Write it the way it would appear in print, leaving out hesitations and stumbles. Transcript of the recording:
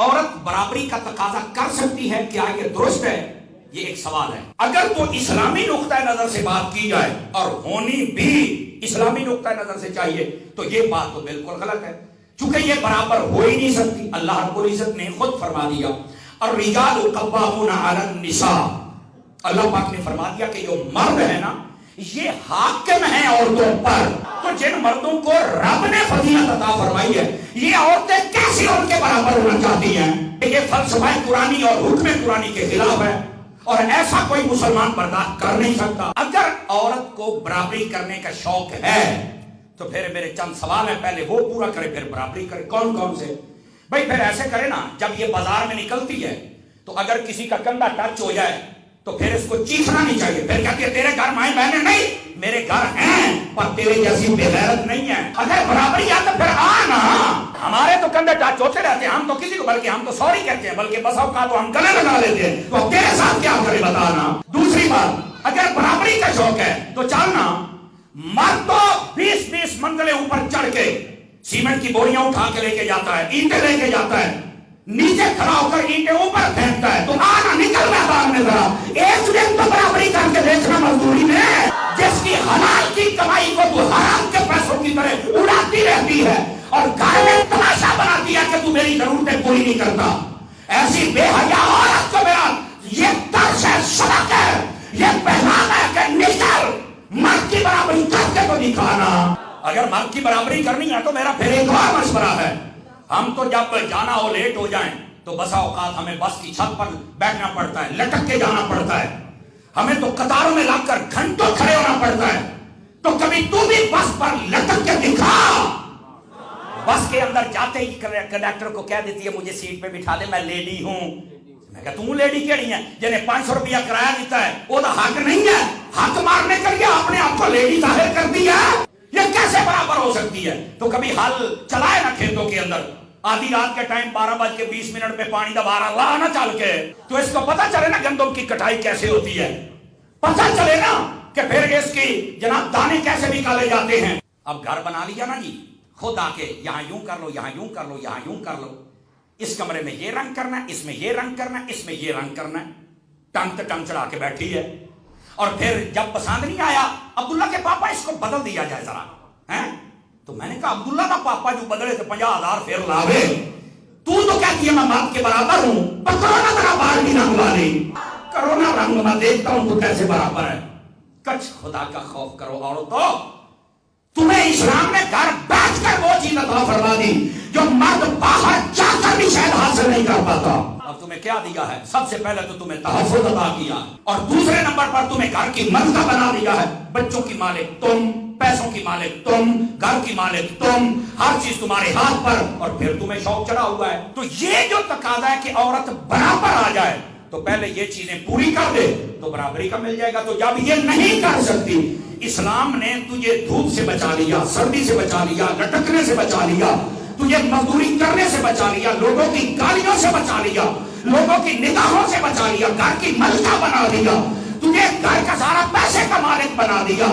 عورت برابری کا تقاضا کر سکتی ہے، کیا یہ درست ہے؟ یہ ایک سوال ہے۔ اگر تو اسلامی نقطۂ نظر سے بات کی جائے اور ہونی بھی اسلامی نقطۂ نظر سے چاہیے تو یہ بات تو بالکل غلط ہے، چونکہ یہ برابر ہو ہی نہیں سکتی۔ اللہ رب العزت نے خود فرما دیا الرجال قوامون علی النساء، اللہ پاک نے فرما دیا کہ جو مرد ہے نا یہ حاکم ہیں عورتوں پر۔ تو جن مردوں کو رب نے فضیلت عطا فرمائی ہے یہ عورتیں کیسے ان کے برابر ہونا چاہتی ہیں؟ یہ فلسفہ قرآنی اور حکم قرآنی کے خلاف ہے اور ایسا کوئی مسلمان برداشت کر نہیں سکتا۔ اگر عورت کو برابری کرنے کا شوق ہے تو پھر میرے چند سوال ہیں، پہلے وہ پورا کرے پھر برابری کرے۔ کون کون سے؟ بھائی پھر ایسے کرے نا، جب یہ بازار میں نکلتی ہے تو اگر کسی کا کندھا ٹچ ہو جائے تو پھر اس کو چیخنا نہیں چاہیے، پھر کہتی ہے تیرے گھر مائیں بہنیں نہیں، میرے گھر ہیں پر تیرے جیسی بے غیرت نہیں ہے۔ اگر برابری ہے تو پھر آنا، ہمارے تو کندھے ٹچ ہوتے رہتے ہیں، ہم تو کسی کو بلکہ ہم تو سوری کہتے ہیں، بلکہ بس اوقات تو ہم گلے لگا لیتے ہیں، تو تیرے ساتھ کیا کرے بتانا۔ دوسری بات، اگر برابری کا شوق ہے تو چلنا مرد تو 20 منزلیں اوپر چڑھ کے سیمنٹ کی بوریاں اٹھا کے لے کے جاتا ہے، اینٹیں لے کے جاتا ہے، نیچے کھڑا ہو کر اینٹیں اوپر پھینکتا ہے، تو آنا نکل میدان میں ذرا ایک دن تو برابری کر کے دیکھنا مزدوری میں۔ جس کی حلال کی کمائی کو تو حرام کے پیسوں کی طرح اڑاتی رہتی ہے اور گھر میں تماشا بناتی ہے کہ تو میری ضرورتیں پوری نہیں کرتا، ایسی بے حیا عورت کو میرا یہ درس ہے، سبق ہے، یہ پیغام ہے کہ نکل مرد کی برابری کر کے تو دکھانا۔ اگر مرد کی برابری کرنی ہے تو میرا پھر ایک اور مشورہ ہے، ہم تو جب جانا ہو لیٹ ہو جائیں تو بسا اوقات ہمیں بس کی چھت پر بیٹھنا پڑتا ہے، لٹک کے جانا پڑتا ہے، ہمیں تو قطاروں میں لگ کر گھنٹوں کھڑے ہونا پڑتا ہے، تو کبھی تو بھی بس پر لٹک کے دکھا۔ بس کے اندر جاتے ہی کنڈکٹر کو کہہ دیتی ہے مجھے سیٹ پہ بٹھا دے، میں لیڈی ہوں۔ میں کہا تم لیڈی کیڑی ہے؟ جنہیں 500 روپیہ کرایہ دیتا ہے وہ تو حق نہیں ہے، حق مارنے کے لیے اپنے آپ کو لیڈی ظاہر کر دیا، یہ کیسے برابر ہو سکتی ہے؟ تو کبھی ہل چلائے نا کھیتوں کے اندر، آدھی رات کے ٹائم 12:20 پہ پانی دبا رہا نہ چل کے، تو اس کو پتا چلے نا گندم کی کٹائی کیسے ہوتی ہے، پتا چلے نا کہ پھر اس کی جناب دانے کیسے نکالے جاتے ہیں۔ اب گھر بنا لیا نا جی، خود آ کے یہاں یوں کر لو، یہاں یوں کر لو، یہاں یوں کر لو، اس کمرے میں یہ رنگ کرنا ہے، اس میں یہ رنگ کرنا ہے، اس میں یہ رنگ کرنا ہے، ٹنگ چڑھا کے بیٹھی ہے۔ اور پھر جب پسند نہیں آیا عبداللہ کے پاپا اس کو بدل دیا جائے ذرا، ہیں؟ تو میں نے کہا عبداللہ کا پاپا جو بدلے تو 50,000 پھر لاوے، تو کہتی ہے میں باپ کے برابر ہوں، پر کرونا ذرا باہر بھی نہ لا لی، کرونا رنگ میں دیکھتا ہوں تو کیسے برابر ہے۔ کچھ خدا کا خوف کرو عورتوں، تمہیں اسلام نے گھر بیٹھ کر وہ چیز عطا فرما دی جو مرد باہر جا کر بھی شاید حاصل نہیں کر پاتا۔ اب تمہیں کیا دیا ہے؟ سب سے پہلے تو تمہیں تحفظ عطا کیا اور دوسرے نمبر پر تمہیں گھر کی ملکہ بنا دیا ہے، بچوں کی مالک تم، پیسوں کی مالک تم، گھر کی مالک تم، ہر چیز تمہارے ہاتھ پر، اور پھر تمہیں شوق چڑھا ہوا ہے۔ تو یہ جو تقاضا ہے کہ عورت برابر آ جائے تو پہلے یہ چیزیں پوری کر دے تو برابری کا مل جائے گا۔ تو جب یہ نہیں کر سکتی، اسلام نے تجھے دھوپ سے بچا لیا، سردی سے بچا لیا، لٹکنے سے بچا لیا، تجھے مزدوری کرنے سے بچا لیا، لوگوں کی گالیوں سے بچا لیا، لوگوں کی نگاہوں سے بچا لیا، گھر کی ملکہ بنا دیا، تجھے گھر کا سارا پیسے کا مالک بنا دیا۔